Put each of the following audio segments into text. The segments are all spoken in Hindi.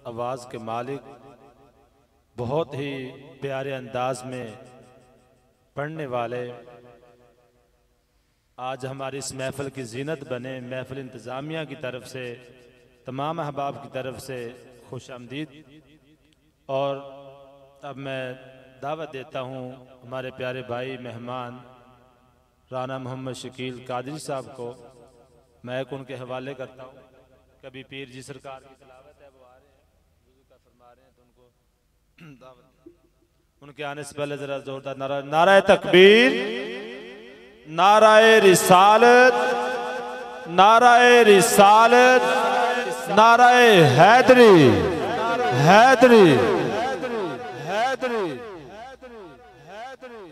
आवाज़ के मालिक, बहुत ही प्यारे अंदाज में पढ़ने वाले, आज हमारी इस महफ़िल की जीनत बने। महफ़िल इंतज़ामिया की तरफ से, तमाम अहबाब की तरफ से खुश आमदीद। और अब मैं दावत देता हूँ हमारे प्यारे भाई मेहमान राना मोहम्मद शकील कादरी साहब को। मैं उनके हवाले करता हूँ। कभी पीर जी सरकार की तिलावत है, वो आ रहे हैं, वज़ू का फरमा रहे हैं, तो उनको दावत। उनके आने से पहले जरा जोरदार नारा तकबीर, नाराए रिसालत, नाराए रिसालत, नाराए हैदरी, हैदरी, हैदरी, हैदरी।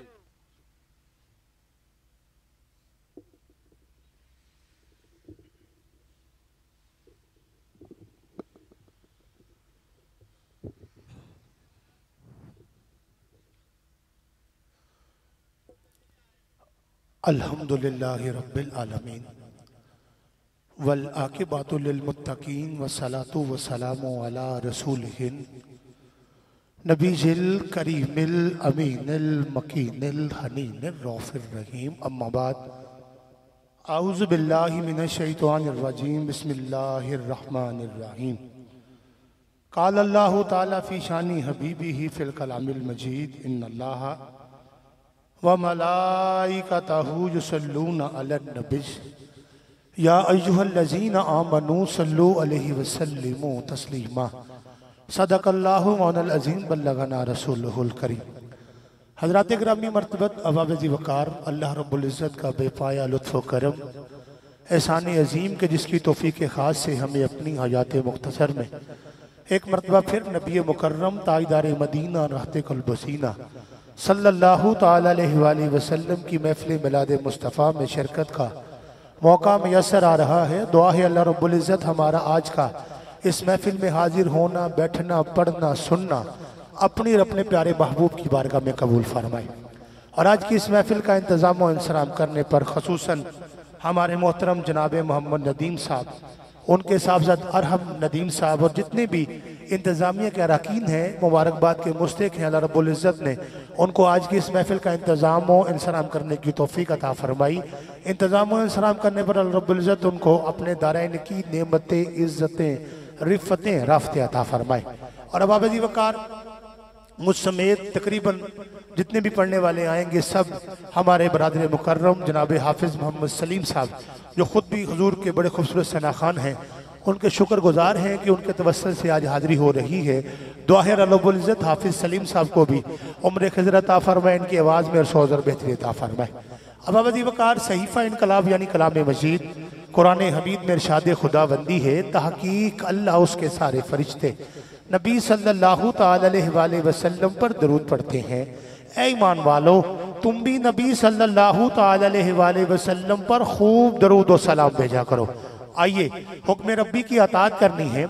अल्हम्दुलिल्लाहि रब्बिल आलमीन वल आकिबतु लिल मुत्तकीन वस्सलातु वस्सलामु अला रसूलिहिन नबीजिल करीमिल अमीनिल मकीनिल हनीनिर रऊफिर रहीम। अम्मा बाद, आऊज़ु बिल्लाहि मिनश शैतानिर रजीम, बिस्मिल्लाहिर रहमानिर रहीम। क़ाल अल्लाहु तआला फ़ी शानी हबीबिही फ़िल कलामिल मजीद, इन्नल्लाहा व मलाइकतहु युसल्लूना अलन नबी या अय्युहल्लज़ीना आमनू सल्लु अलैहि वसल्लिमू तस्लीमा। सदक़ल्लाहु मौलाना अज़ीम, बल्लगना रसूलुहुल करीम। हज़रात गिरामी मर्तबत अवाज़ वक़ार, अल्लाह रब्बुल इज़्ज़त का बेपाया लुत्फ़ व करम, एहसान अज़ीम के जिसकी तौफ़ीक़ ख़ास से हमें अपनी हयात मुख्तसर में एक मरतबा फिर नबी मुकर्रम ताजदार मदीना रहते कल्बसीना सल्लल्लाहु ताला अलैहि वसल्लम की महफ़िल मिलाद मुस्तफ़ा में शिरकत का मौका मैसर आ रहा है। दुआ है अल्लाह रब्बुल इज़्ज़त हमारा आज का इस महफ़िल में हाजिर होना, बैठना, पढ़ना, सुनना अपनी और अपने प्यारे महबूब की बारगाह में कबूल फरमाए। और आज की इस महफ़िल का इंतज़ाम और इंसराम करने पर ख़ुसूसन हमारे मोहतरम जनाब मोहम्मद नदीम साहब, उनके साहबजाद अरहम नदीम साहब और जितने भी इंतज़ामिया के अरकान हैं, मुबारकबाद के मुस्तहिक़ हैं। अल्लाह रब्बुल इज़्ज़त ने उनको आज की इस महफ़िल का इंतज़ाम और इंसराम करने की तौफ़ीक़ अता फ़रमाई। इंतज़ाम और इंसराम करने पर अल्लाह रब्बुल इज़्ज़त उनको अपने दारैन की नेमतें, इज़्ज़तें, रिफ़तें, राफ़तें अता फ़रमाए। और अब आबादी वक़ार मुझ समेत तकरीबन जितने भी पढ़ने वाले आएंगे सब हमारे बरादर मुकर्रम जनाब हाफिज़ मोहम्मद सलीम साहब, जो ख़ुद भी हुजूर के बड़े खूबसूरत शनाखान हैं, उनके शुक्रगुजार हैं कि उनके तवस्सुल से आज हाज़िरी हो रही है। दुआ है रब्बुल इज़्ज़त हाफिज़ सलीम साहब को भी उम्र खज़र अता फ़रमाए, इनकी आवाज़ में और सौज़र बेहतरी अता फ़रमाए। अब अवधी वक़ार सहीफ़ा इनकलाब यानी कलाम मजीद कुरान हमीद में इरशाद खुदाबंदी है, तहक़ीक़ अल्लाह उसके सारे फरिश्ते नबी सल्लल्लाहु ताला अलैहि वसल्लम पर दरूद पढ़ते हैं। ऐ ईमान वालो, तुम भी नबी सल्लल्लाहु ताला अलैहि वसल्लम पर खूब दरूद व सलाम भेजा करो। आइए, हुक्म रब्बी की अताअत करनी है,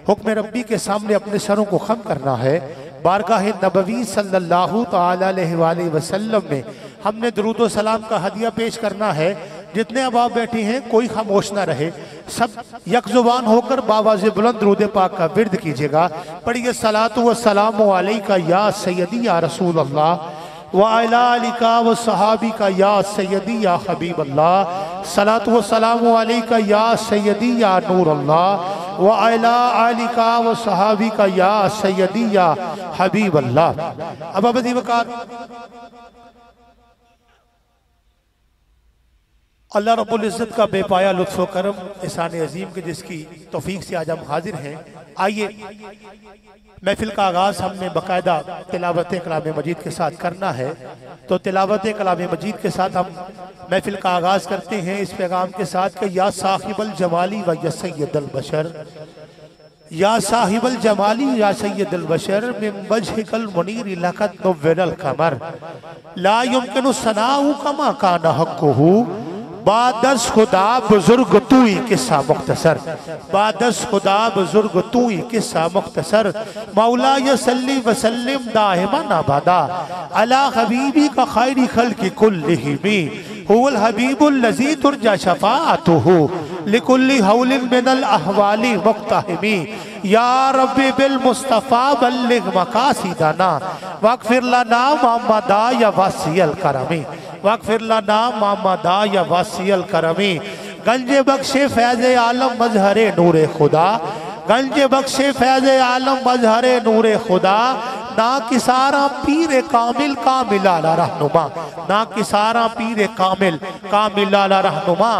हुक्म रब्बी के सामने अपने सरों को खम करना है। बारगाह नबवी सल्लल्लाहु ताला अलैहि वसल्लम में हमने दरूद व सलाम का हदिया पेश करना है। जितने अहबाब बैठे हैं कोई खामोश ना रहे, सब यकजुबान होकर बावाज़े बुलंद दरूद पाक का विर्द कीजिएगा। पढ़िए सलातु व सलामु अलैका या सय्यदी या रसूल अल्लाह व अला आलिका व सहाबिका या सय्यदी या हबीब अल्लाह। सलातु व सलामु अलैका या सय्यदी या नूर अल्लाह व अला आलिका व सहाबिका या सय्यदी या हबीब अल्लाह। अब अबदी वक़ार अल्लाह रब्बुल इज़्ज़त का बेपाया लुत्फ़ व करम, एहसान अज़ीम के जिसकी तौफ़ीक़ से आज हम हाजिर हैं। आइए, महफ़िल का आगाज़ हमने बाकायदा तिलावत कलाम मजीद के साथ करना है, तो तिलावत कलाम मजीद के साथ हम महफ़िल का आगाज़ करते हैं इस पैगाम के साथ कि या साहिबल जमाली व या सय्यदल बशर, या साहिबल जमाली या सय्यदल बशर मिन वजहिकल मुनीर लक़द नुव्विरल क़मर ला युमकिनु सनाउ कमा काना हक़्क़ुहु। बादस खुदा बुजुर्ग तू ही किस्सा मुख्तसर, बादस खुदा बुजुर्ग तू ही किस्सा मुख्तसर। मौला यसल्ली वसल्लिम दाहिमन अबदा अला हबीबी का खैरी खल्क़ि कुल्लिहिम हुवल हबीबुल लज़ी तुरजा शफ़ाअतुहु लिकुल्ली हौलिन मिनल अहवाली मुक्तहिमी या रब्बी बिल मुस्तफ़ा बल्लिग मकासिदना वगफिर लना मोहम्मदा या वासियल करमी वगफिर लना मोहम्मदा या वासियल करमी गंजे बख्शे फैज़ आलम मजहरे नूरे खुदा गंजे बख्शे फैज़ आलम मजहरे नूरे खुदा ना किसारा पीर कामिल कामिल आला रहनुमा ना किसारा पीर कामिल आला रहनुमा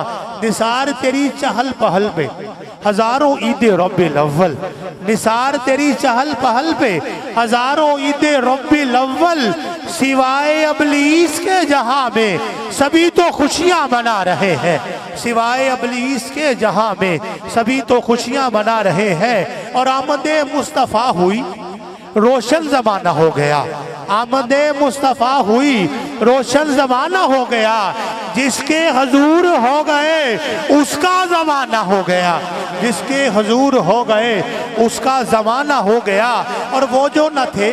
निसार तेरी चहल पहल पे हजारों ईद रब्बिल अव्वल निसार तेरी चहल पहल पे हजारों ईद रब्बिल अव्वल सिवाय अबलीस के जहां में सभी तो खुशियां मना रहे हैं सिवाय अबलीस के जहां में सभी तो खुशियां मना रहे हैं और आमदे मुस्तफ़ा हुई रोशन जमाना हो गया आमदे मुस्तफ़ा हुई रोशन जमाना हो गया जिसके हजूर हो गए उसका जमाना हो गया जिसके हजूर हो गए उसका जमाना हो गया और वो जो न थे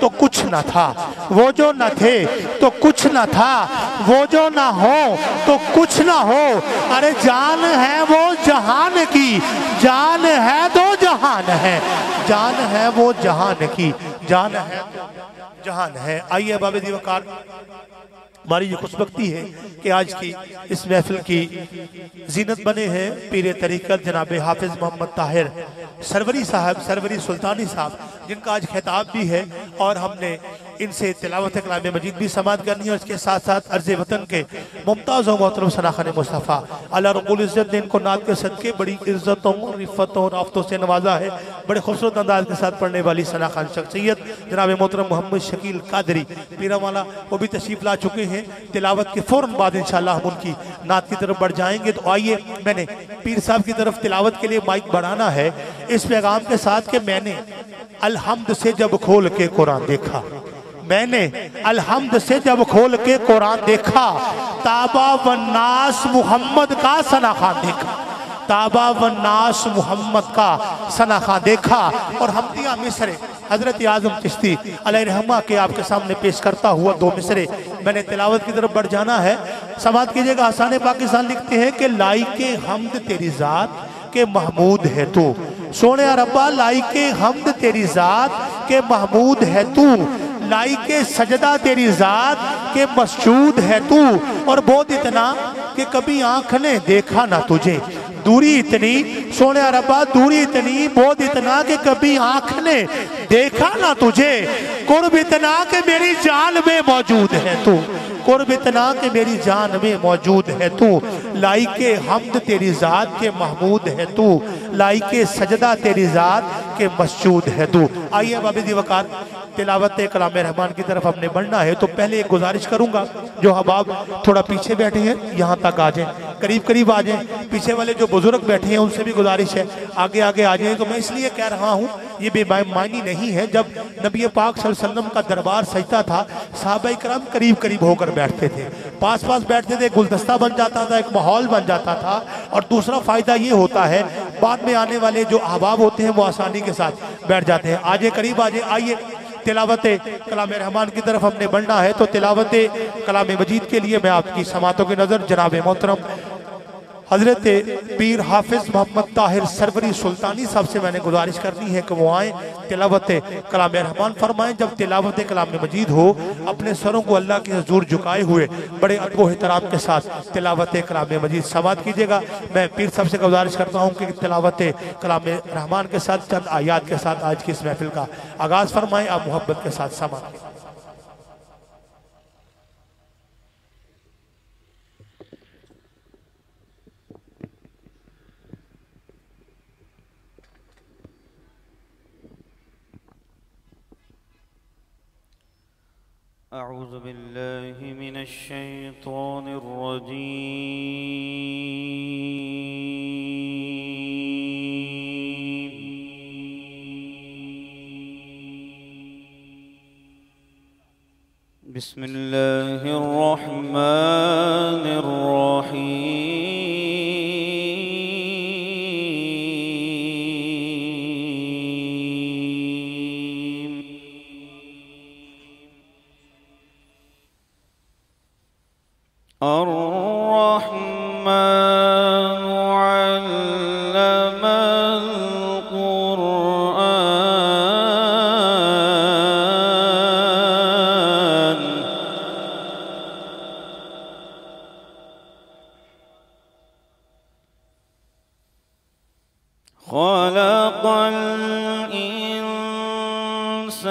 तो कुछ न था वो जो न थे तो कुछ न था वो जो न हो तो कुछ न हो अरे जान है वो जहान की जान है तो जहान है जान है वो जहान की जान है जहान है। आइए बाबे दीवकार हमारी ये खुशबख्ती है कि आज की इस महफिल की जीनत बने हैं पीर तरीक़त जनाब हाफिज मोहम्मद ताहिर सरवरी साहब सरवरी सुल्तानी साहब जिनका आज खिताब भी है और हमने इनसे तिलावत कलाम मजीद भी समात करनी है और इसके साथ साथ अर्ज़ वतन के मुमताज़ व मोहतरम सनाख़ान मुस्तफ़ा अल्लाह रब्बुल इज़्ज़त ने इनको नात के सदक़े बड़ी इज़्ज़तों रिफ़तों और आफ़तों से नवाजा है। बड़े खूबसूरत अंदाज के साथ पढ़ने वाली सनाख़ान शख्सियत जनाब मोहतरम मोहम्मद शकील कादरी पीरावाला वो भी तशरीफ़ ला चुके हैं। तिलावत के फ़ौरन बाद इंशाअल्लाह हम उनकी नात की तरफ बढ़ जाएंगे। तो आइए मैंने पीर साहब की तरफ तिलावत के लिए माइक बढ़ाना है इस पैगाम के साथ कि मैंने अलहम्द से जब खोल के कुरान देखा मैंने अलहम्द से जब खोल के कुरान देखा ताबा वन्नास मोहम्मद का सनाख़ा देखा ताबा वन्नास मोहम्मद का सनाख़ा देखा और हमदिया मिसरे हजरत आज़म चिश्ती अलैहिर्रहमा के आपके सामने पेश करता हुआ दो मिसरे मैंने तिलावत की तरफ बढ़ जाना है। समात कीजिएगा। आसान पाकिस्तान लिखते हैं कि लाइके हमद तेरी ज़ात के महमूद है तू सोने रब्बा लाइके हमद तेरी ज़ात के महमूद है तू लाइके सजदा तेरी ज़ात के मसजूद है तू और बहुत इतना कि कभी आंख ने देखा ना तुझे दूरी इतनी सोने रब्बा दूरी इतनी बहुत इतना कि कभी आंख ने देखा ना तुझे कुर्ब इतना कि मेरी जान में मौजूद है तू कुर्ब इतना कि मेरी जान में मौजूद है तू लाइके हमद तेरी ज़ात के महमूद है तू लाइके सजदा तेरी ज़ात के मसजूद है तू। आइए बाबी दी वकार तिलावत कलाम रहमान की तरफ हमने बढ़ना है। तो पहले एक गुजारिश करूंगा जो अहबाब थोड़ा पीछे बैठे हैं यहाँ तक आ जाएं करीब करीब आ जाएं। पीछे वाले जो बुजुर्ग बैठे हैं उनसे भी गुजारिश है आगे आगे आ जाएं। तो मैं इसलिए कह रहा हूँ ये बेमानी नहीं है। जब नबी पाक सल्लल्लाहु अलैहि वसल्लम का दरबार सजता था सहाबाए किराम करीब करीब होकर बैठते थे पास पास बैठते थे गुलदस्ता बन जाता था एक माहौल बन जाता था। और दूसरा फ़ायदा ये होता है बाद में आने वाले जो अहबाब होते हैं वो आसानी के साथ बैठ जाते हैं। आजे करीब आजे। आइए तिलावत कलाम रहमान की तरफ हमने बढ़ना है। तो तिलावत कलाम मजीद के लिए मैं आपकी समातों की नज़र जनाब मोहतरम हजरत पीर हाफिज मोहम्मद ताहिर सरवरी सुल्तानी साहब से मैंने गुजारिश करनी है कि वो आए तिलावत कलाम रहमान फरमाएं। जब तिलावत कलाम मजीद हो अपने सरों को अल्लाह के हुजूर झुकाए हुए बड़े अदब व एहतराम के साथ तिलावत कलाम मजीद समात कीजिएगा। मैं पीर साहब से गुजारिश करता हूँ कि तिलावत कलाम रहमान के साथ चंद आयात के साथ आज की इस महफिल का आगाज़ फरमाएं। आप मोहब्बत के साथ समात अऊज़ु बिल्लाहि मिनश शैतानिर रजीम बिस्मिल्लाहिर रहमानिर रहीम अर्रहमानु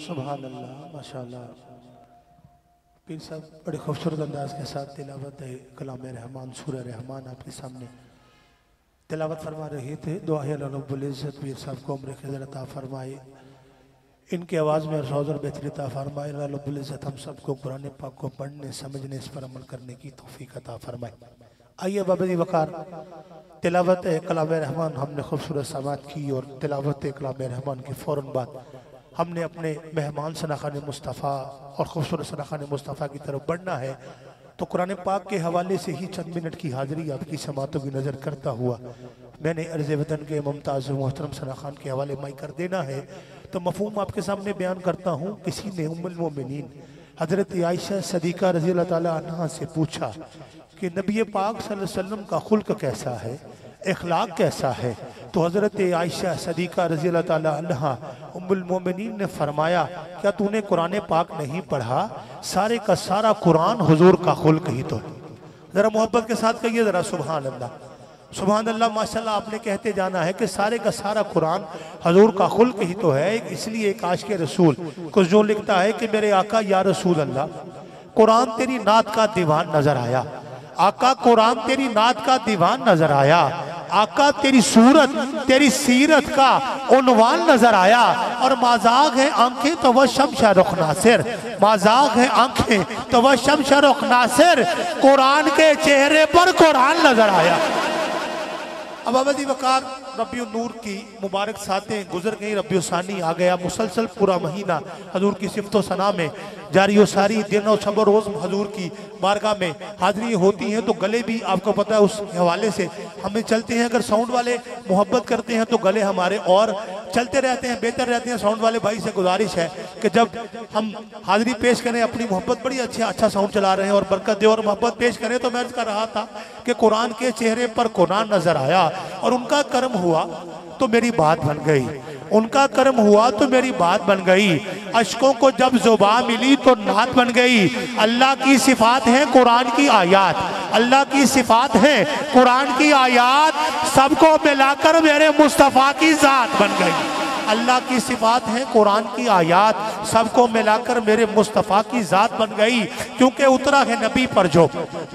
सुभान अल्लाह, माशाअल्लाह। पीर साहब बड़े खूबसूरत अंदाज के साथ तिलावत है कलाम रहमान सूरह रहमान आपके सामने तिलावत फरमा रहे थे। दुआ है अल्लाह रब्बुल इज़्ज़त पीर साहब को उम्र खैर अता फरमाए, इनकी आवाज़ में सौज़र बेहतरी अता फरमाए। अल्लाह रब्बुल इज़्ज़त हम सबको कुरान पाक को पढ़ने समझने इस पर अमल करने की तौफीक अता फरमाए। आइए बाबा वकार तिलावत कलाम रहमान हमने खूबसूरत समात की और तिलावत कलाम रहमान के फ़ौरन बाद हमने अपने मेहमान सनाखान मुस्तफ़ा और खूबसूरत सनाखान मुस्तफ़ा की तरफ बढ़ना है। तो कुरान पाक के हवाले से ही चंद मिनट की हाज़िरी आपकी समातों की नज़र करता हुआ मैंने अर्ज़ वतन के मुमताज़ मोहतरम सनाखान के हवाले माई कर देना है। तो मफ़हूम आपके सामने बयान करता हूँ। किसी ने उम्मुल मोमिनीन हज़रत आयशा सदीक़ा रज़ी अल्लाह ताला अन्हा से पूछा कि नबी पाक सल्लल्लाहु अलैहि वसल्लम का खुल्क कैसा है, इखलाक कैसा है। तो हज़रत आयशा सदीक़ा रज़ी अल्लाह ताला अन्हा उम्मुल मोमिनीन ने फरमाया, क्या तूने कुरान पाक नहीं पढ़ा? सारे का सारा कुरान हुजूर का खुल्क ही तो है। ज़रा मोहब्बत के साथ कहिए ज़रा सुभान अल्लाह, सुभान अल्लाह, माशाल्लाह। आपने कहते जाना है कि सारे का सारा कुरान हुजूर का खुल्क ही तो है। इसलिए एक आशिक़ रसूल कुछ जो लिखता है कि मेरे आका या रसूल अल्लाह, कुरान तेरी नात का दीवान नजर आया। आका कुरान तेरी नात का दीवान नजर आया। आका तेरी सूरत तेरी सीरत का उन्वान नजर आया। और माजाग है आंखें तो वह शमशा रुख नासिर, माजाग है आंखें तो वह शमशा रुख नासिर, कुरान के चेहरे पर कुरान नजर आया। अब अबदी वकार रबियो नूर की मुबारक सातें गुजर गई, रबियो सानी आ गया। मुसलसल पूरा महीना हजूर की सिफ्तो सना में जारी सारी दिन और शब रोज़ हजूर की बारगाह में हाजिरी होती हैं। तो गले भी आपको पता है उस हवाले से हमें चलते हैं। अगर साउंड वाले मोहब्बत करते हैं तो गले हमारे और चलते रहते हैं, बेहतर रहते हैं। साउंड वाले भाई से गुजारिश है कि जब हम हाजिरी पेश करें, अपनी मोहब्बत बड़ी अच्छा साउंड चला रहे हैं और बरकत दे और मोहब्बत पेश करें। तो मैं अर्ज कर रहा था कि कुरान के चेहरे पर कुरान नजर आया और उनका कर्म हुआ तो मेरी बात बन गई, उनका कर्म हुआ तो मेरी बात बन गई। अशकों को जब जुबान मिली तो नात बन गई। अल्लाह की सिफात है कुरान की आयात, अल्लाह की सिफात है कुरान की आयात, सबको मिलाकर मेरे मुस्तफ़ा की जात बन गई। अल्लाह की सिफात है कुरान की आयात, सबको मिलाकर मेरे मुस्तफ़ा की जात बन गई। क्योंकि उतरा है नबी पर जो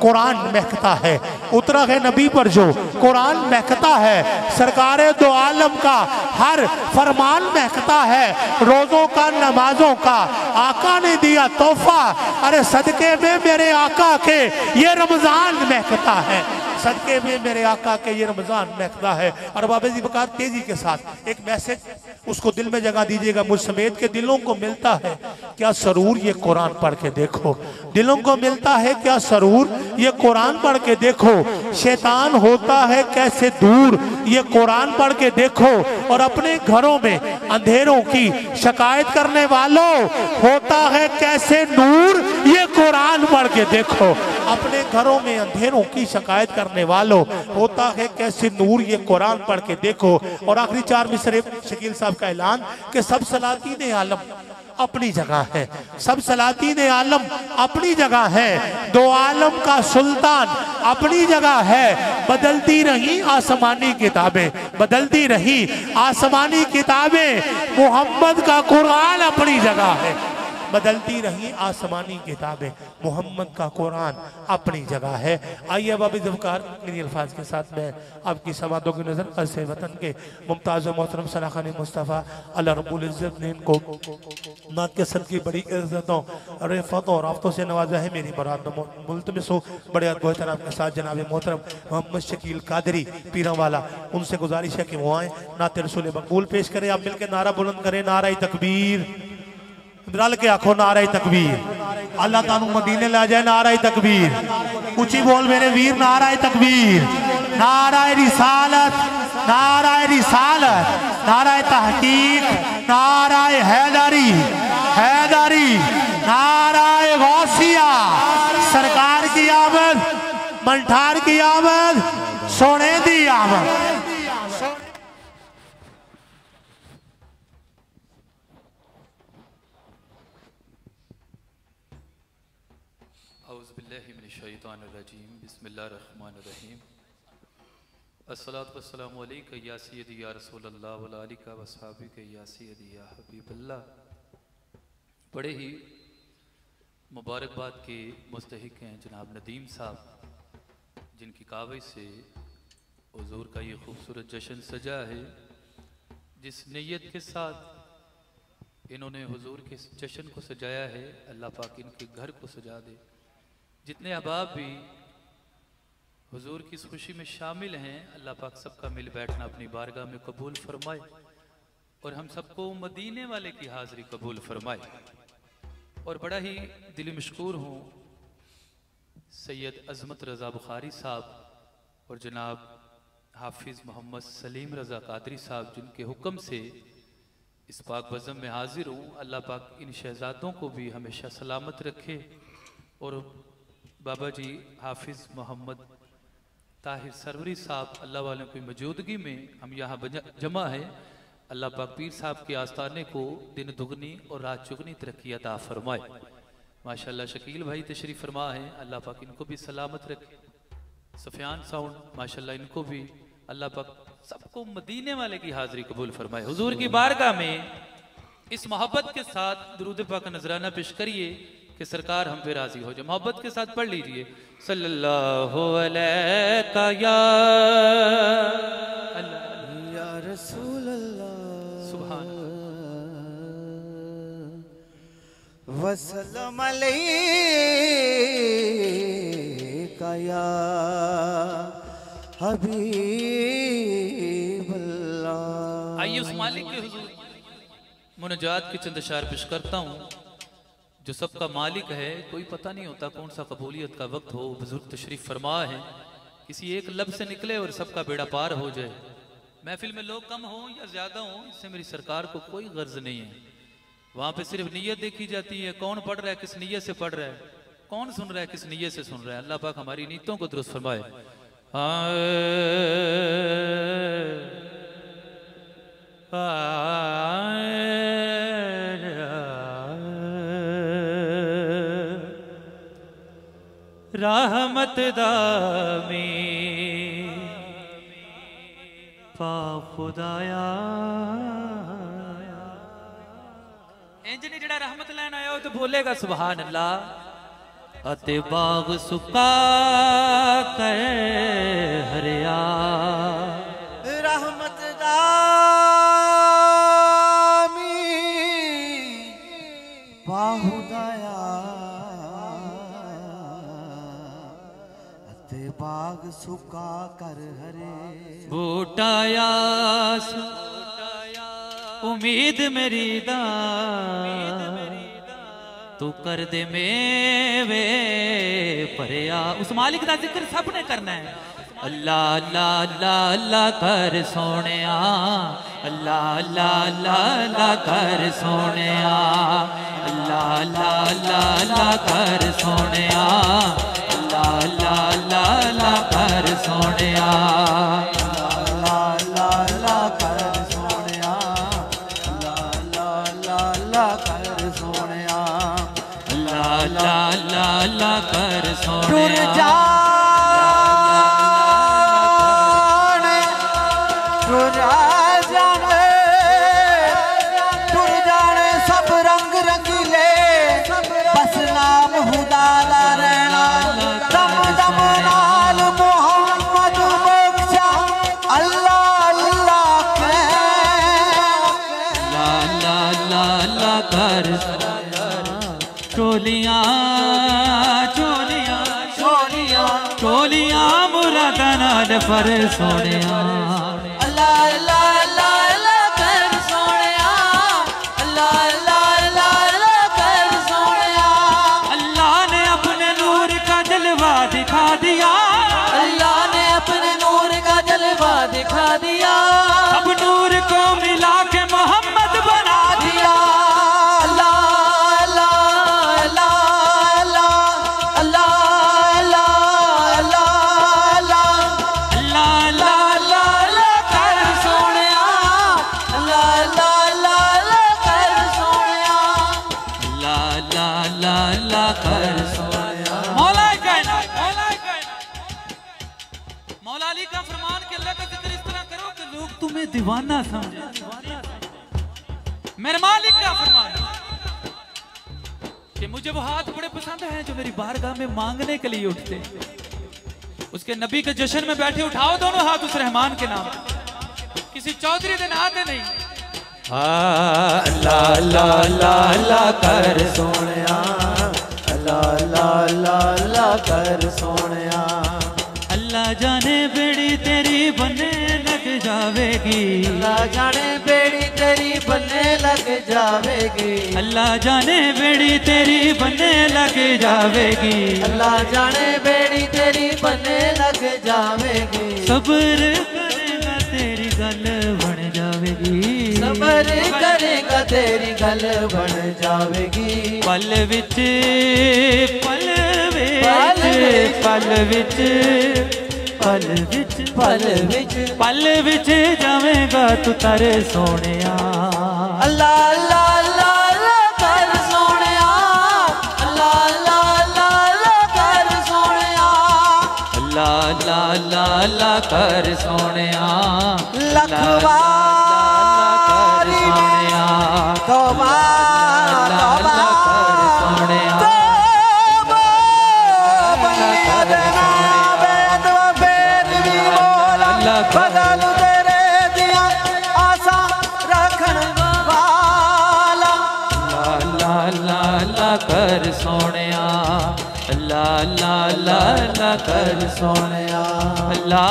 कुरान महकता है, उतरा है नबी पर जो कुरान महकता है। सरकारे दो आलम का हर फरमान महकता है, रोज़ों का नमाजों का आका ने दिया तोहफा। अरे सदके में मेरे आका के ये रमज़ान महकता है, सदके में मेरे आका के ये रमज़ान महकता है। और बाबा जी बकार तेजी के साथ एक मैसेज उसको दिल में जगह दीजिएगा, मुझ समेत के दिलों को मिलता है क्या सरूर ये कुरान पढ़ के देखो, दिलों को मिलता है क्या सरूर ये कुरान पढ़ के देखो। शैतान होता है कैसे दूर ये कुरान पढ़ के देखो। और अपने घरों में अंधेरों की शिकायत करने वालों होता है कैसे नूर ये कुरान पढ़ के देखो। अपने घरों में अंधेरों की शिकायत करने वालों होता है कैसे नूर ये कुरान पढ़ के देखो। और आखिरी 4 मिसरे शकील साहब का ऐलान कि सब सलातीन आलम अपनी जगह है, सब सलातीन आलम अपनी जगह है, दो आलम का सुल्तान अपनी जगह है। बदलती रही आसमानी किताबें, बदलती रही आसमानी किताबें, मोहम्मद का कुरान अपनी जगह है। बदलती रही आसमानी किताबें, मोहम्मद का कुरान अपनी जगह है। आइए अब अभी ज़फ़कार मेरी अल्फाज के साथ मैं आपकी समातों की नज़र अरसे वतन के मुमताज़ मोहतरम सलाखान मुस्तफ़ा अल्लाह रब्बुल इज़्ज़त ने इनको नात के सद की बड़ी इज़्ज़तों रिफ़त और आफ़तों से नवाजा है। मेरी बरात मुल्तमिस हो बड़े अदब आपके साथ जनाब मोहतरम मोहम्मद शकील कादरी पीरा वाला, उनसे गुजारिश है कि वो आएँ, नात रसूल मकबूल पेश करें। आप मिलकर नारा बुलंद करें, नारा तकबीर, रल के आखो नारा तकबीर। अल्लाह तानू मदीने ला जाए, नारा तकबीर। ऊंची बोल मेरे वीर, नारा तकबीर, नारा रिसालत, नारा रिसालत, नारा तहकीक, नारा हैदरी, हैदरी, नारा गौसिया। सरकार की आमद, मंठार की आमद, सोने दी आमद। औज़ुबिल्लाहिमिनश्शैतानिर्रजीम, बिस्मिल्लाहिर्रहमानिर्रहीम। अस्सलातु वस्सलामु अलैका या सय्यदी या रसूलल्लाह व आलिका व अस्हाबिका या सय्यदी या हबीबल्लाह। बड़े ही मुबारकबाद के मुस्तहिक हैं जनाब नदीम साहब, जिनकी काविश से हुजूर का ये खूबसूरत जश्न सजा है। जिस नीयत के साथ इन्होंने हुजूर के जश्न को सजाया है, अल्लाह पाक इनके घर को सजा दे। जितने अहबाब भी हुजूर की इस खुशी में शामिल हैं, अल्लाह पाक सबका मिल बैठना अपनी बारगाह में कबूल फरमाए और हम सबको मदीने वाले की हाज़िरी कबूल फरमाए। और बड़ा ही दिली मशकूर हूँ सैयद अज़मत रज़ा बुखारी साहब और जनाब हाफिज़ मोहम्मद सलीम रज़ा कादरी साहब, जिनके हुक्म से इस पाक बज़म में हाजिर हूँ। अल्लाह पाक इन शहजादों को भी हमेशा सलामत रखे। और बाबा जी हाफिज़ मोहम्मद ताहिर सरवरी साहब, अल्लाह वालों की मौजूदगी में हम यहाँ जमा है। अल्लाह पाक पीर साहब के आस्थाने को दिन दुगनी और रात चुगनी तरक्की अता फरमाए। माशाल्लाह शकील भाई तशरीफ़ फरमा है, अल्लाह पाक इनको भी सलामत रखे। सफ़ियान साउंड माशाल्लाह इनको भी अल्लाह पाक सबको मदीने वाले की हाज़िरी कबूल फरमाए। हुजूर की बारगाह में इस मोहब्बत के साथ दुरूद पाक का नजराना पेश करिए कि सरकार हम पे राजी हो जाए। मोहब्बत के साथ पढ़ लीजिए सल्लल्लाहु अलैका या रसूल अल्लाह सुभान वसल्लम अलैका या हबीब अल्लाह। आइए उस मालिक के हुजूर मुनाजात के चंद अशार पेश करता हूँ जो सबका मालिक है। कोई पता नहीं होता कौन सा कबूलियत का वक्त हो। बुजुर्ग तशरीफ फरमा है, किसी एक लब से निकले और सबका बेड़ा पार हो जाए। महफिल में लोग कम हों या ज्यादा हों, इससे मेरी सरकार को कोई गर्ज नहीं है। वहां पे सिर्फ नीयत देखी जाती है, कौन पढ़ रहा है, किस नीयत से पढ़ रहा है, कौन सुन रहा है, किस नीयत से सुन रहा है। अल्लाह पाक हमारी नीयतों को दुरुस्त फरमाए। रहमत दामी पा खुदाया। इंज नहीं जड़ा रहमत लैन आया हो तो बोलेगा सुभान अल्लाह। अते बाग सुका कर हरिया रहमत दामी बाहुदाया अते बाग सुका कर हरे। बूटायास उम्मीद मेरी दा तू कर दे मेवे परया। उस मालिक का जिक्र सबने करना है। अल्लाह अल्लाह अल्लाह अल्लाह कर सोने, अल्लाह अल्लाह अल्लाह अल्लाह कर सोने, अल्लाह अल्लाह अल्लाह अल्लाह कर सोने, अल्लाह अल्लाह अल्लाह अल्लाह कर सोने, अल्लाह अल्लाह अल्लाह कर सोने, अल्लाह अल्लाह अल्लाह अल्लाह कर सोने, अल्लाह अल्लाह अल्लाह अल्लाह कर सोने। टुर जाने टुर जाने टुर जाने सब रंग रंगीले, बस नाम खुदा दा रहना। दम दम नाल मोहम्मद मोक्षा अल्लाह अल्लाह के, अल्लाह अल्लाह अल्लाह अल्लाह कर चोलियां चोलियां चोलियां चोलियां मुरादा नाल पर सोने। अल्लाह अल्लाह अल्लाह अल्लाह कर सोनिया, अल्लाह अल्लाह अल्लाह अल्लाह कर सोनिया। अल्लाह ने अपने नूर का जलवा दिखा दिया, अल्लाह ने अपने नूर का जलवा दिखा दिया, अब नूर को मिला के मोहम्मद बना दिया। अल्लाह अल्लाह अल्लाह अल्लाह अल्लाह अल्लाह अल्लाह मौला अली का फरमान कि अल्लाह का जिक्र इस तरह करो कि लोग तुम्हें दीवाना समझे। मेरे मालिक का फरमान कि मुझे वो हाथ बड़े पसंद हैं जो मेरी बारगाह में मांगने के लिए उठते। उसके नबी के जश्न में बैठे उठाओ दोनों हाथ उस रहमान के नाम। किसी चौधरी दिन आते नहीं। अल्लाह अल्लाह अल्लाह अल्लाह कर सोनिया, अल्लाह अल्लाह अल्लाह अल्लाह कर सोनिया। अल्लाह जाने बेड़ी तेरी बनने लग जावेगी, अल्लाह जाने बेड़ी तेरी बनने लग जावेगी, अल्लाह जाने बेड़ी तेरी बनने लग जावेगी, अल्लाह जाने बेड़ी तेरी बनने लग जावेगी। सब्र करेगा तेरी गल बन जावेगी, सब्र करेगा तेरी गल बन जावेगी। पल विच पल पल विच पल विच पल विच पल विच जावेगा तू तारे सोनिया। अल्लाह अल्लाह अल्लाह अल्लाह कर सोनिया, अल्लाह अल्लाह अल्लाह अल्लाह कर सोनिया, अल्लाह अल्लाह अल्लाह अल्लाह कर सोनिया। लखवारी सोनिया तौबा तौबा सोनिया बदल तेरे दिया आसा रखन वाला। अल्लाह अल्लाह अल्लाह कर सोनिया, अल्लाह अल्लाह अल्लाह अल्लाह कर सोनिया, अल्लाह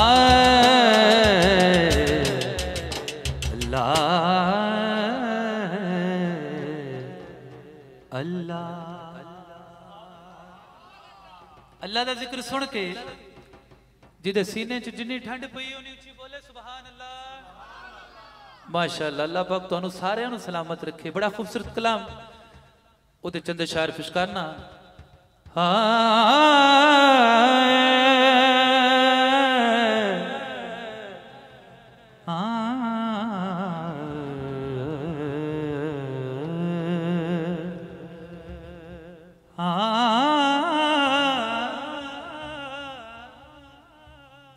अल्लाह अल्लाह अल्लाह दा जिक्र सुन के जिदे सीने च जिन्नी ठंड पई उन्नी उच्ची बोले सुभान अल्लाह। माशाअल्लाह, अल्लाह पाक तुहानू सारियां नू सलामत रखे। बड़ा खूबसूरत कलाम ओदे चंद शायर पेश करना।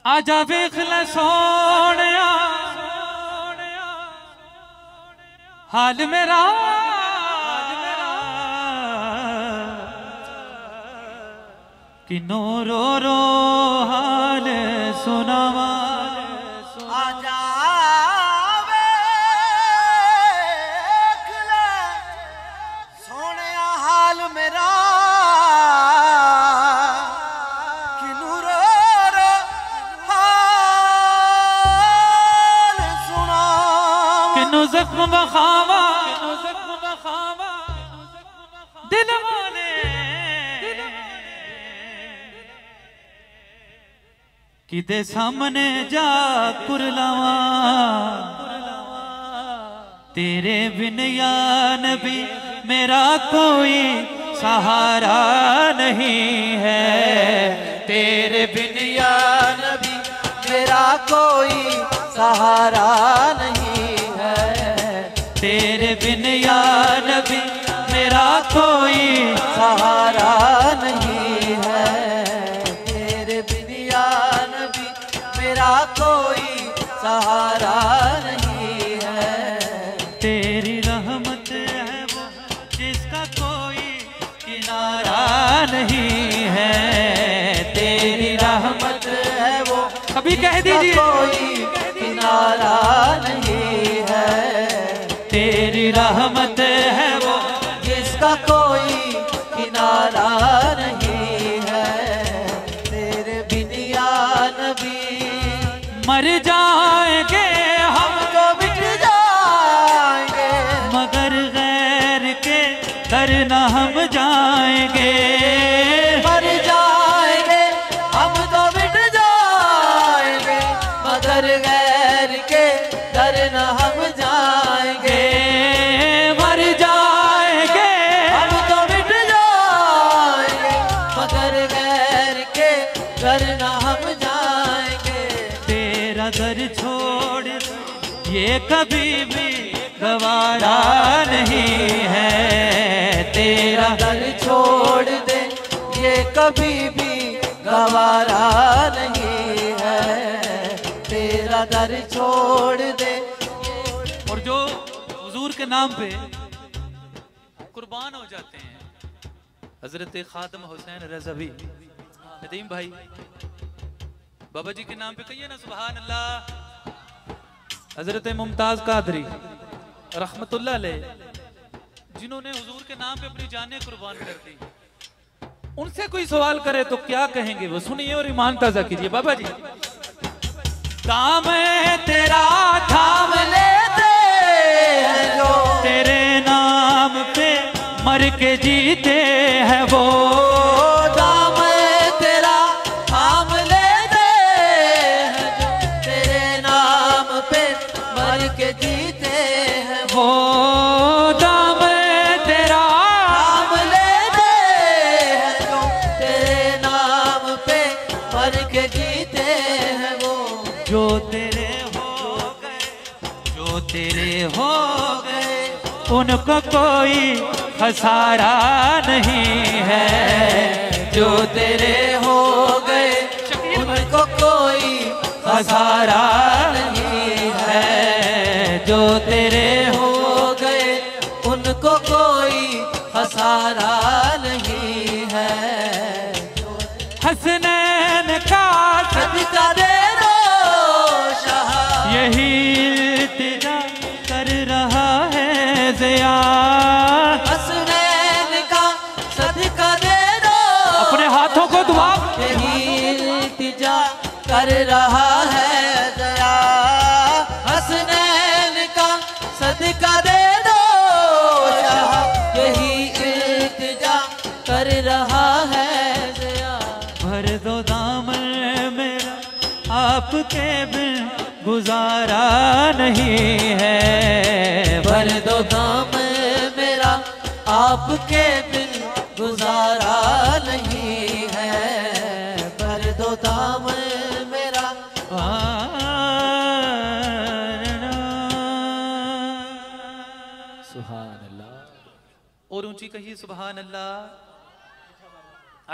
आजा वेख ले सोनिया हाल मेरा, कि नो रो रो हाल सुनावा। आजा वेख ले सोनिया हाल मेरा, कि नूरो रो हाल सुना। किनु जख्म बखावा दिल वाले, किदे सामने जा कुरलावा। तेरे बिन या नबी मेरा कोई सहारा नहीं है, तेरे बिन या नबी मेरा कोई सहारा नहीं है, तेरे बिन या नबी मेरा कोई सहारा नहीं है, तेरे बिन या नबी मेरा कोई सहारा नहीं है। तेरी रहमत है वो जिसका कोई किनारा नहीं है, तेरी रहमत है वो कभी कह दीजिए कोई किनारा नहीं है, तेरी रहमत है वो जिसका कोई किनारा नहीं है, तेरे बिन या नबी मर जाएंगे हम तो मिट जाएंगे, मगर गैर के दर न हम जाएंगे। मर जाएंगे हम तो मिट जाएंगे, मगर गैर के दर न हम जाएंगे। मर जाएंगे हम तो मिट जाएंगे, मगर गैर के दर न हम जाएंगे। तेरा घर छोड़ ये कभी भी गवारा नहीं है, तेरा दर छोड़ दे ये कभी भी गवारा नहीं है, तेरा दर छोड़ दे। और जो हुजूर के नाम पे कुर्बान हो जाते हैं, हजरत खादम हुसैन रज़वी नदीम भाई बाबा जी के नाम पे कहिए ना सुभान अल्लाह। हजरत मुमताज कादरी रहमतुल्लाह अलैह जिन्होंने हुजूर के नाम पे अपनी जानें कुर्बान कर दी, उनसे कोई सवाल करे तो क्या कहेंगे वो सुनिए और ईमान ताजा कीजिए। बाबा जी दाम तेरा थाम लेते हैं जो तेरे नाम पे मर के जीते हैं वो, दाम तेरा थाम लेते हैं जो तेरे नाम पे मर के जीते हैं वो दाम तेरा थाम लेते हैं जो तेरे नाम पे मर के जीते हैं वो। जो तेरे हो गए, जो तेरे हो गए उनको कोई खसारा नहीं है। जो तेरे हो गए उनको कोई खसारा नहीं है। जो तेरे हो गए उनको कोई खसारा नहीं है। हसनैन का सदका दे दो शाह, यही इल्तिजा कर रहा है ज़िया। हसनैन का सदका दे दो, अपने हाथों को दुआ यही इल्तिजा कर रहा है दया। हसनैन का सदका दे दो शाह, यही इल्तिजा कर रहा है दया। भर दो दामन मेरा आपके बिन गुजारा नहीं है। भर दो दाम मेरा आपके बिन गुजारा नहीं है। भर दो दाम मेरा सुभान अल्लाह। और ऊंची कहिए सुभान अल्लाह।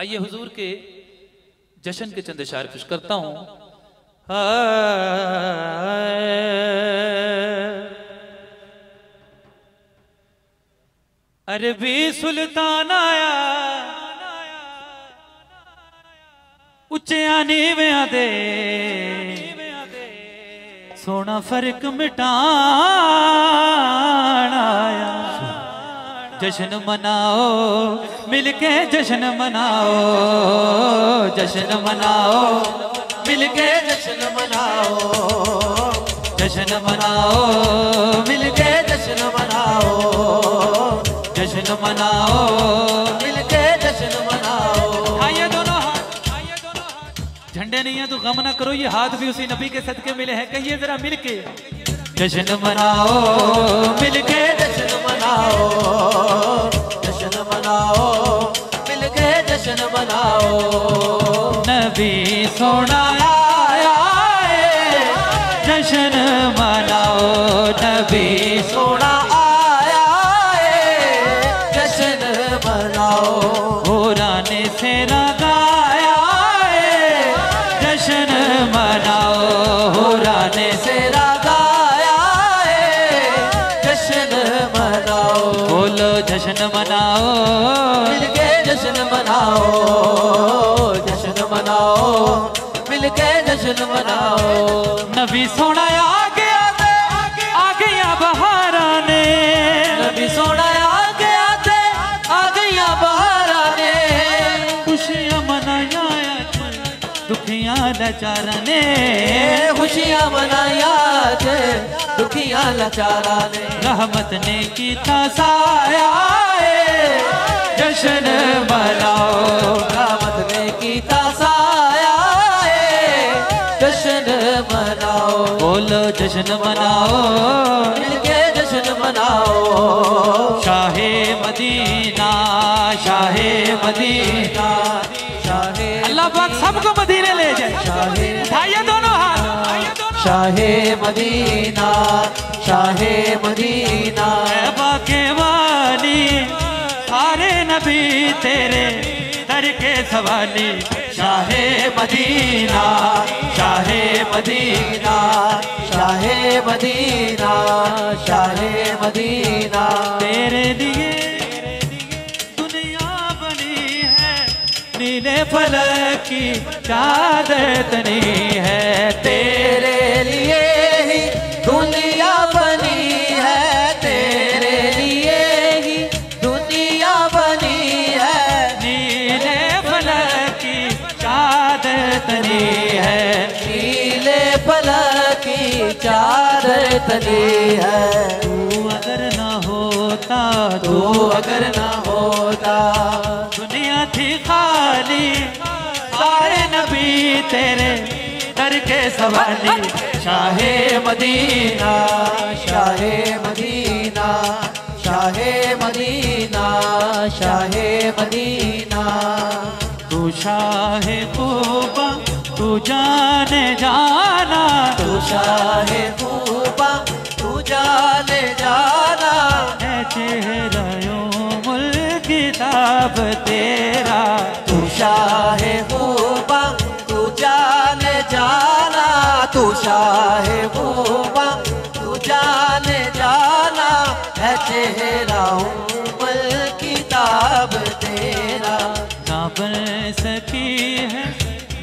आइए हुजूर के जश्न के चंद इशारे पेश करता हूं। अरबी सुल्तान आया उच्चिया नीवियां दे सोना फर्क मिटान आया। जश्न मनाओ मिलके जश्न मनाओ, जश्न मनाओ मिलके जश्न मनाओ, जश्न मनाओ मिलके जश्न मनाओ, जश्न मनाओ। मिलके जश्न मनाओ। आइए दोनों हाथ, आइए दोनों हाथ। झंडे नहीं है तो गम ना करो, ये हाथ भी उसी नबी के सदके मिले हैं। कहिए जरा मिलके जश्न मनाओ मिलके जश्न मनाओ, जश्न मनाओ, मिलके जश्न मनाओ। नबी सोना आया है जश्न मनाओ। नबी सोना आया है जश्न मनाओ। पुराने से लगाया है जश्न मनाओ। पुराने से लगाया है जश्न मनाओ। बोलो जश्न मनाओ मिलके जश्न मनाओ, जश्न मनाओ, मिलके जश्न मनाओ। नबी सोना आ गया बहारा ने। नबी सोना आ गया थे आ गया बहारा ने। खुशियां मनाया दुखियां लाचारा ने। खुशियां मनाया थे दुखियां लाचारा ने। रहमत ने की था साया जश्न मनाओ। रहमत ने की साया जश्न मनाओ। बोलो जश्न मनाओ मिलके जश्न मनाओ। Shah Medina, Shah Medina. शाहे अल्लाह पाक सबको मदीने ले जाए। शाहे उठाइए दोनों हाथ, उठाइए दोनों। Shah Medina, Shah Medina. बाके वाली सारे नबी तेरे दर के सवाली। Shah Medina, Shah Medina. की चादर तनी है, तेरे लिए ही दुनिया बनी है, तेरे लिए ही दुनिया बनी है। नीले फलक की चादर तनी है, नीले फलक की चादर तनी है। तू अगर ना होता, तू अगर ना होता, दुनिया थी खाली, सारे नबी तेरे दर के सवाली। Shah Medina, Shah Medina, Shah Medina, Shah Medina. तू शाहे खूबा, तू जाने जाना, तू शाहे खूबा, तू जाने जाना। है चेहरा उम्मुल किताब तेरा। तू शाहे खूबा, तू जाने जाना, तू शाहे खूबा, तू जाने जाना। है चेहरा उम्मुल किताब तेरा। ना बन सकी है,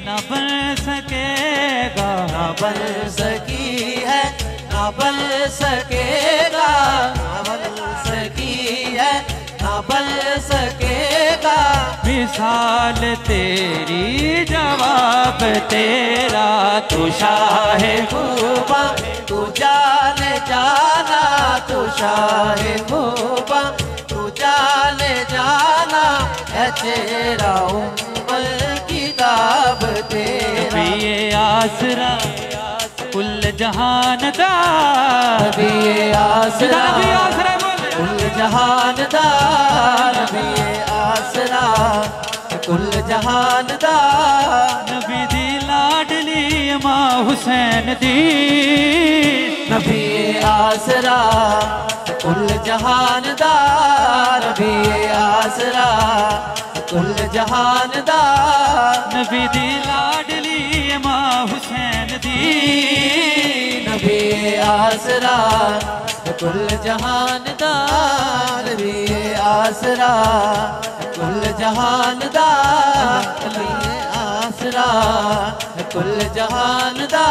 ना बन सकेगा, ना बन सकी है, ना बन सकेगा, ना बन सकी है, ना बन सकेगा। मिसाल तेरी जवाब तेरा। तू शाहे खूबा, तू जाने जाना, तू शाहे खूबा, तू जाने जाना। है तेरा उम्मुल किताब तेरा। ये आसरा कुल जहान दा, नबी आसरा, नबी आसरा कुल जहान दा, नबी आसरा, कुल जहान दा। नबी दी लाडली मां हुसैन दी। नबी आसरा, कुल जहान दा, नबी आसरा, कुल जहान दा। नबी दी लाडली मां हुसैन दी। नबी आसरा, कुल जहान दा, नबी आसरा, कुल जहान दा। नबी आसरा, कुल जहान दा,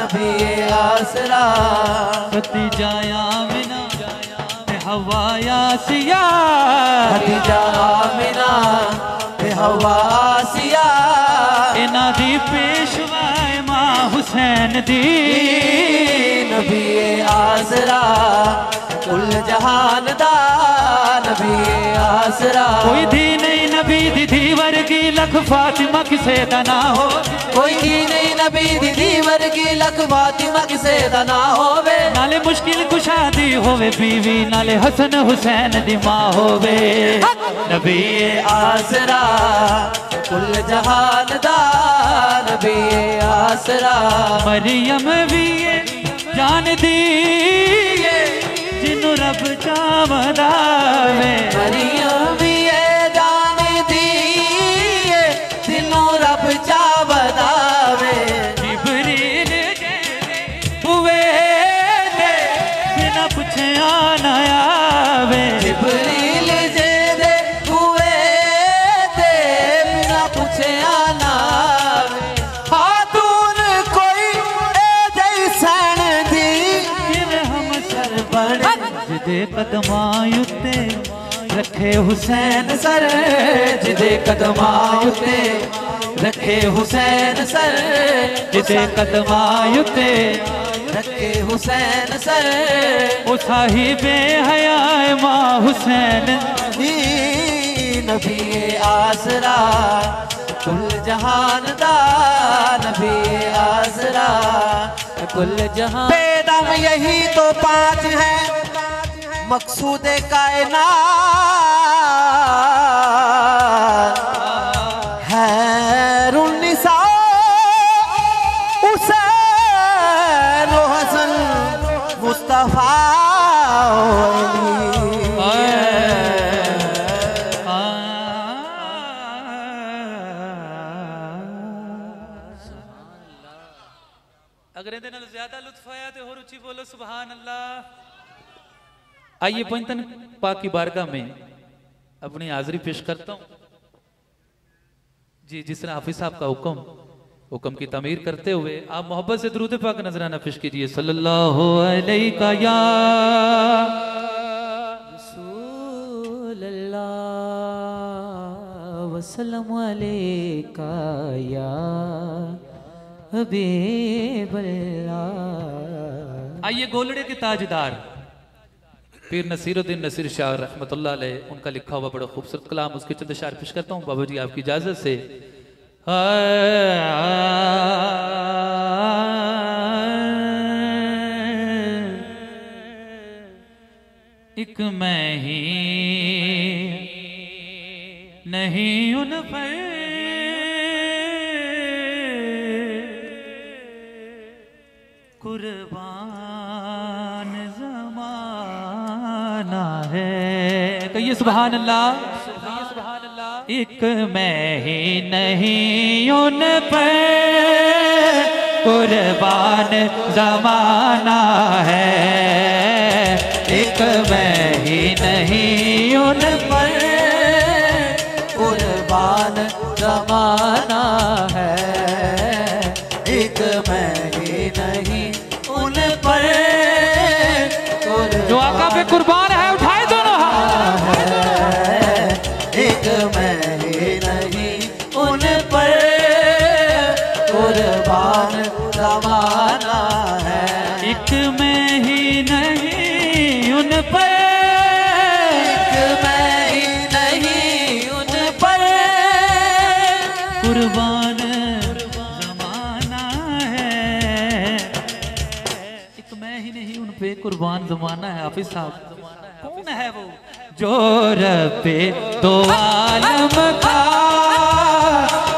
नबी आसरा। खदीजा आमिना हवा यासिया, खदीजा आमिना हवा आसिया। इना दी पेशवाए मां हुसैन दी। नबी आसरा, कुल जहान दा, नबी आसरा। कोई धी नहीं नबी दी धी वर्गी, लख फातिमा किसे दा ना हो। कोई धी नहीं नबी दी धी वर्गी, लख फातिमा किसे दा ना होवे। नाले मुश्किल कुशादी होवे बीवी, नाले हसन हुसैन दी मां होवे। नबी आसरा, कुल जहान दा, नबी आसरा। मरियम भी जान दी जिन्नू रब चावदा वे। मरियम भी जान दी जिन्नू रब चावदा वे। जिबरील हुए दे बिना पुछे आना आवे। जिबरील जे दे हुए दे बिना पुछे आना आवे। खातून कोई ए जैसन दी फिर हम सर बड़े जिदे कदमां उत्ते रखे हुसैन सर, जिदे कदमां उत्ते रखे हुसैन सर। जिदे कदमां उत्ते रखे हुसैन सर। ओ साहिबे हयाए मां हुसैन। नबी आसरा, कुल जहान दा, नबी आसरा, कुल जहान। बेदम यही तो पांच है मकसूद कायनात। हैरुन्निसा, हुसैन हसन मुस्तफा। अगर इहदे नाल ज्यादा लुत्फ आया तो होर उच्ची बोलो सुभान अल्लाह। आइए पंतन पाक की बारगाह में अपनी हाजिरी पेश करता हूं। जी जिस तरह हाफिज साहब का हुक्म की तामीर करते हुए आप मोहब्बत से दुरूद पाक नजराना पेश कीजिए। सल्लल्लाहु अलैहि या रसूलल्लाह वसल्लम अलैका या हबीबल्लाह। आइए गोलड़े के ताजदार पीर नसीरुद्दीन नसीर शाह रहमतुल्लाह अलैह उनका लिखा हुआ बड़ा खूबसूरत कलाम, उसके चंद अशार पेश करता हूँ बाबा जी आपकी इजाजत से। एक मैं ही नहीं उन पर कुर्बान जमाना है। कहिए सुभान अल्लाह। एक मैं ही नहीं उन पर कुर्बान जमाना है। एक मैं ही नहीं उन पर कुर्बान जमाना है। एक मैं ही नहीं उन पर जो आका पे कुर्बान है उठाए दोनों हाथ। एक मैं ही नहीं उन पर कुर्बान जमाना है। एक मैं ही नहीं उन पर एक मैं ही नहीं उन पर कुर्बान जमाना है। एक मैं ही नहीं उन पे कुर्बान जमाना है। हाफिज साहब कौन है वो जो रब्बे दो आलम का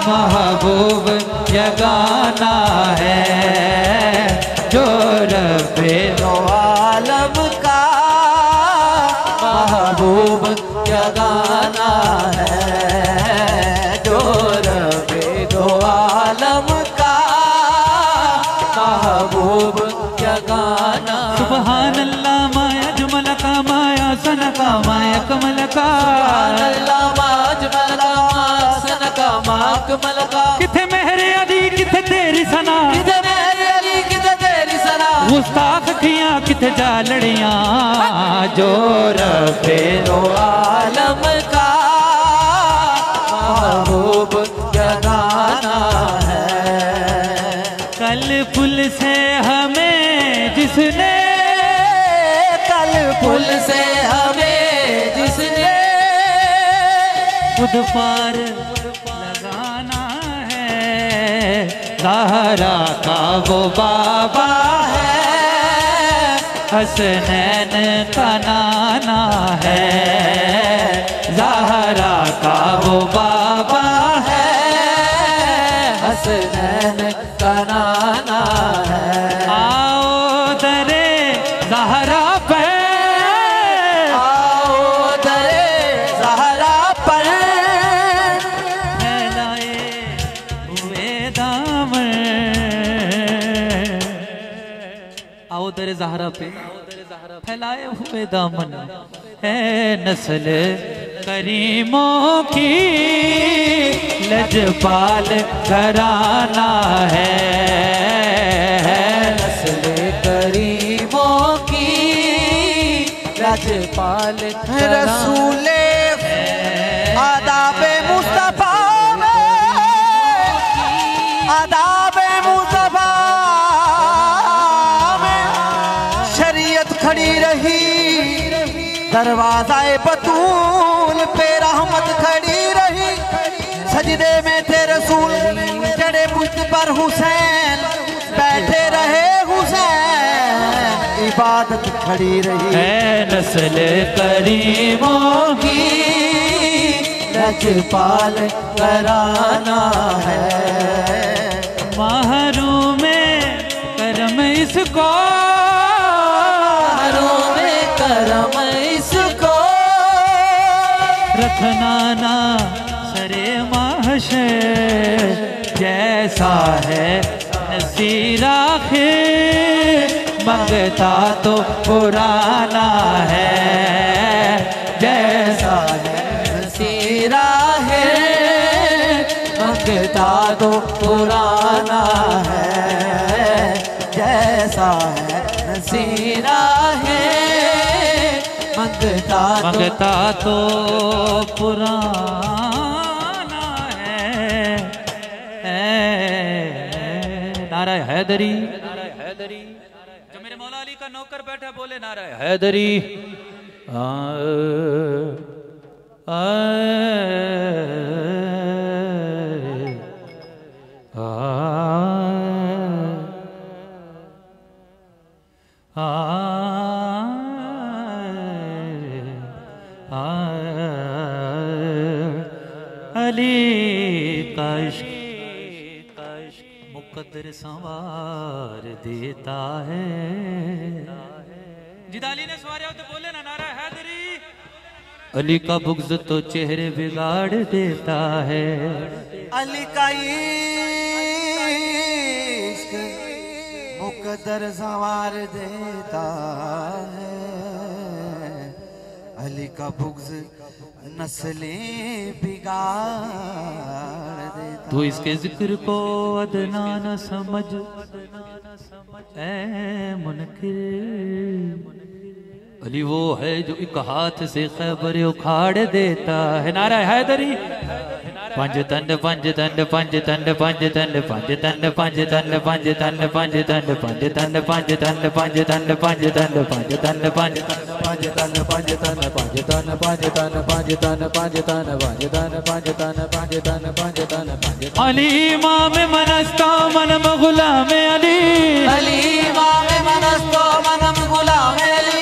महबूब यगाना है। जो रब्बे दो आलम का महबूब जगाना है। जो रब्बे दो आलम का महबूब जगाना। सुभान अल्लाह माया जुमल का माया सन का माया कमल का। अल्लाह माजमल का सन का माकमल का। किथे मेहरे अली किथे तेरी सना। किथे मेरे अली किथे तेरी सना। गुस्ताख अखियां किथे जालड़ियां। जो रब्बे दो आलम का महबूब जगाना है। कल पुल से हमें जिसने कल पुल से हमें जिसने खुद पार लगाना है। ज़हरा का वो बाबा है हसनैन का नाना है। ज़हरा का वो बाबा है हसनैन का नाना है। आओ दरे ज़हरा पे आओ दरे ज़हरा पर फैलाए हुए दामन। आओ दरे ज़हरा पे फैलाए हुए दामन है। नस्ल करीमों की लजपाल घराना है। नस्ल करीमों की लजपाल रसूले आदाबे मुस्तफा में आदाबे मुस्तफा में शरीयत खड़ी रही। दरवाज़ाए बतूल पे रहमत खड़ी रही। सजदे में थे रसूल चढ़े पुष्ट पर हुसैन बैठे रहे हुसैन। इबादत खड़ी रही है नस्ल करीमों की लजपाल कराना है। महरूम करम इसको महरूम करम इसको रखना ना सरे महशर। जैसा है नसीर आखिर मंगता तो पुराना है। जैसा नसीरा है मंगता तो पुराना है, जैसा है नसीरा है, मंगता तो पुराना है। नारा हैदरी, जो मेरे मौला अली का नौकर बैठा बोले नारा हैदरी। अली का इश्क मुकद्दर संवार देता है। जिदा अली ने सवारिया तो बोले ना नारा हैदरी। अली का बुग़्ज़ तो चेहरे बिगाड़ देता है। अली का इश्क मुकद्दर संवार देता है। अली का बुग़्ज़ नस्लें बिगाड़ देता। तू इसके जिक्र को अदना न समझ ऐ मुनकिर। अली वो है जो एक हाथ से खैबर उखाड़ देता है। नारा हैदरी। पंज तन पंज तन पंज तन पंज तन पंज तन पंज तन पंज तन पंज तन पंज तन पंज तन पंज तन पंज तन पंज तन पंज पंज तन पंज तन पंज तन पंज तन पंज तन पंज तन पंज तन पंज तन पंज तन पंज तन पंज। अली इमाम मनस्तो मनम गुलाम अली। अली इमाम मनस्तो मनम गुलाम अली।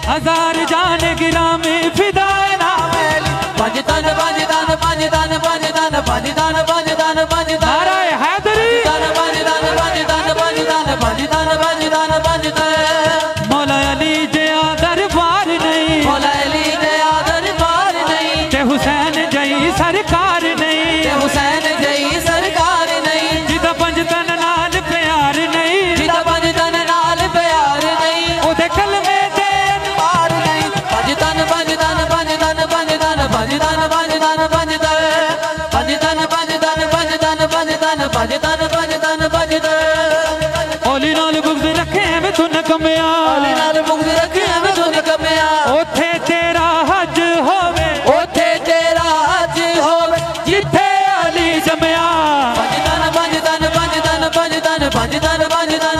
हजार जान गिरा में फिदाए नाम अली। पंज तन पंज तन पंज तन पंज तन पंज तन पंज तन पंज तन। नारा हैदरी। तन पंज तन पंज तन पंज तन पंज तन पंज तन पंज तन। मौला अली जया दरबार नहीं। मौला अली जया दरबार नहीं। ते हुसैन जई सरकार नहीं। ते हुसैन जई सरकार नहीं। जिदा पंज तन नाल प्यार नहीं। जिदा पंज तन नाल प्यार नहीं। ओदे कलमे दे पार नहीं। पंज तन पंज तन पंज तन पंज तन पंज तन पंज तन पंज तन पंज तन पंज तन पंज तन पंज तन पंज तन पंज तन पंज तन। ओली नाल बुग़्ज़ रखे मैं तू न कमिया। ओली नाल बुग़्ज़ रखे मैं तू न कमिया। ओथे तेरा हज होवे। ओथे तेरा हज होवे जिथे अली जमया। पंज तन पंज तन पंज तन पंज तन पंज तन पंज तन।